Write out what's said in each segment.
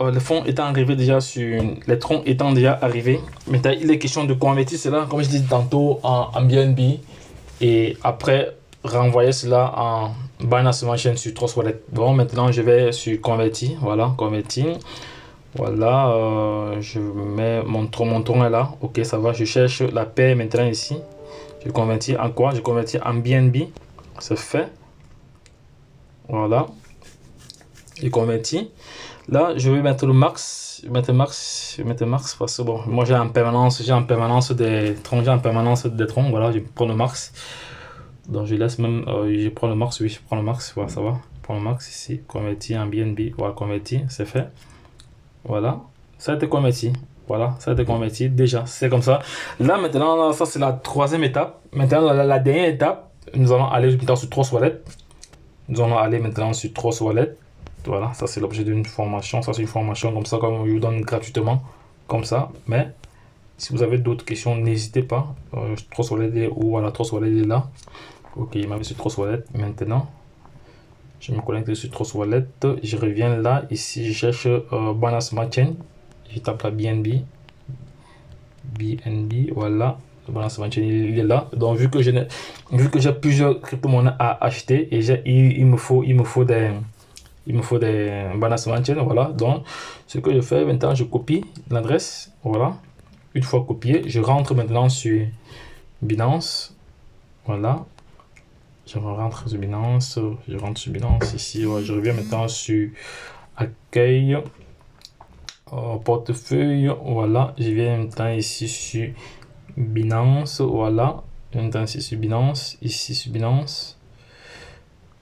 Les fonds étant arrivés déjà sur les troncs étant déjà arrivés, maintenant il est question de convertir cela, comme je disais tantôt, en BNB et après renvoyer cela en Binance Smart Chain sur Trust Wallet. Bon, maintenant je vais sur convertir, voilà, convertir. Voilà, je mets mon tronc est là, ok, ça va, je cherche la paire maintenant ici. Je convertis en quoi? Je convertis en BNB, c'est fait. Voilà, je convertis. Là, je vais mettre le max, mettre max parce que bon, moi j'ai en permanence des troncs, voilà, je prends le max. Donc je laisse même, je prends le max, oui, je prends le max, voilà, ça va. Je prends le max ici, converti en BNB, voilà, converti, c'est fait. Voilà, ça a été converti. Voilà, ça a été converti déjà, c'est comme ça. Là maintenant, là, ça c'est la troisième étape. Maintenant, la dernière étape, nous allons aller maintenant sur Trust Wallet. Nous allons aller maintenant sur Trust Wallet. Voilà, ça c'est l'objet d'une formation. Ça c'est une formation comme ça, comme on vous donne gratuitement, comme ça. Mais si vous avez d'autres questions, n'hésitez pas. Trust Wallet est où? Voilà, Trust Wallet est là. Ok, il m'a mis sur Trust Wallet. Maintenant, je me connecte sur Trust Wallet. Je reviens là. Ici, je cherche Binance Smart Chain. Je tape la BNB. Voilà. Binance Smart Chain, il est là. Donc, vu que j'ai plusieurs crypto-monnaies à acheter, et il me faut des Binance Smart Chain, voilà. Donc, ce que je fais maintenant, je copie l'adresse, voilà. Une fois copié, je rentre maintenant sur Binance, voilà. Je rentre sur Binance, ici, ouais. Je reviens maintenant sur accueil, portefeuille, voilà. Je viens maintenant ici sur Binance, voilà. Maintenant ici sur Binance.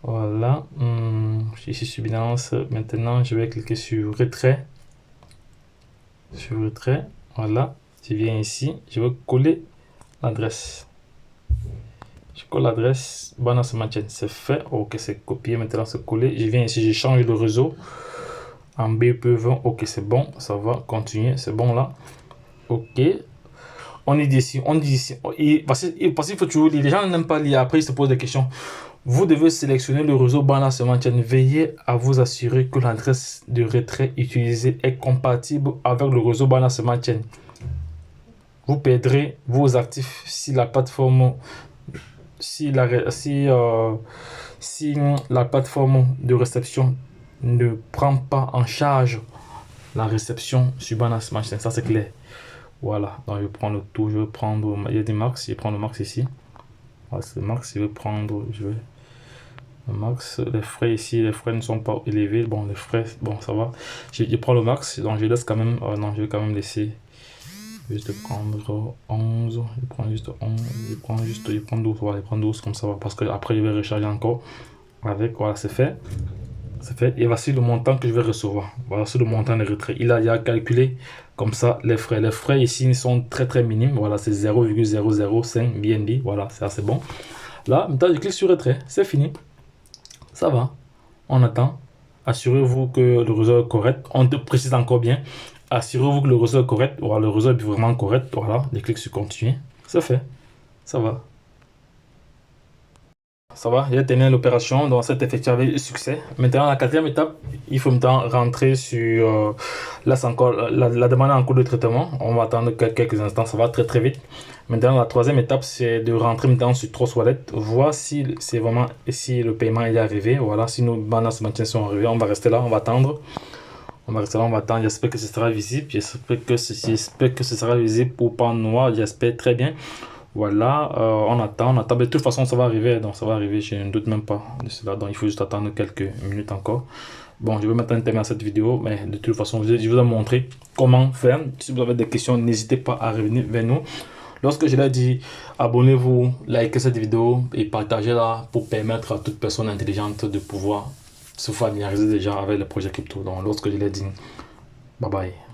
Voilà, je suis sur Binance. Maintenant, je vais cliquer sur retrait. Voilà. Je viens ici, je vais coller l'adresse. Je colle l'adresse Binance Smart Chain, c'est fait. Ok, c'est copié. Maintenant, c'est collé. Je viens ici, je change de réseau en BPE20. Ok, c'est bon, ça va continuer. C'est bon là. Ok. On dit ici. Parce qu'il faut toujours lire. Les gens n'aiment pas lire. Après, ils se posent des questions. Vous devez sélectionner le réseau Binance Smart Chain. Veillez à vous assurer que l'adresse de retrait utilisée est compatible avec le réseau Binance Smart Chain. Vous perdrez vos actifs si la plateforme, si la plateforme de réception ne prend pas en charge la réception sur Binance Smart Chain. Ça c'est clair. Voilà. Donc je prends le tout. Je vais prendre. Il y a des max. Je prends le max ici. Voilà, c'est le max. Je vais prendre. Le max, les frais ici, les frais ne sont pas élevés. Bon, les frais, bon, ça va. Je prends le max, donc je laisse quand même. Non, je vais quand même laisser. Juste prendre 11. Je prends juste 11. Je prends 12. Voilà, je prends 12 comme ça va. Parce que après, je vais recharger encore. Avec, voilà, c'est fait. C'est fait. Et voici le montant que je vais recevoir. Voilà, c'est le montant de retrait. Il a calculé comme ça les frais. Les frais ici sont très très minimes. Voilà, c'est 0,005 BNB. Voilà, c'est assez bon. Là, maintenant, je clique sur retrait. C'est fini. Ça va, on attend. Assurez-vous que le réseau est correct. On te précise encore bien. Assurez-vous que le réseau est correct. Voilà, le réseau est vraiment correct. Voilà, je clique sur continuer. C'est fait. Ça va. Ça va, j'ai terminé l'opération. Donc, c'est effectué avec succès. Maintenant, la quatrième étape, il faut maintenant rentrer sur. Là, c'est encore la demande est en cours de traitement. On va attendre quelques instants. Ça va très très vite. Maintenant, la troisième étape, c'est de rentrer maintenant sur Trust Wallet. Voir si c'est vraiment si le paiement est arrivé. Voilà, si nos Binance Smart Chain sont arrivés, on va rester là, on va attendre. On va rester là, on va attendre. J'espère que ce sera visible. J'espère que ce sera visible pour pas noir. J'espère très bien. Voilà, on attend. Mais de toute façon, ça va arriver. Donc, ça va arriver. Je ne doute même pas de cela. Donc, il faut juste attendre quelques minutes encore. Bon, je vais maintenant terminer cette vidéo. Mais de toute façon, je vous ai montré comment faire. Si vous avez des questions, n'hésitez pas à revenir vers nous. Lorsque je l'ai dit, abonnez-vous, likez cette vidéo et partagez-la pour permettre à toute personne intelligente de pouvoir se familiariser déjà avec le projet crypto. Donc, lorsque je l'ai dit, bye bye.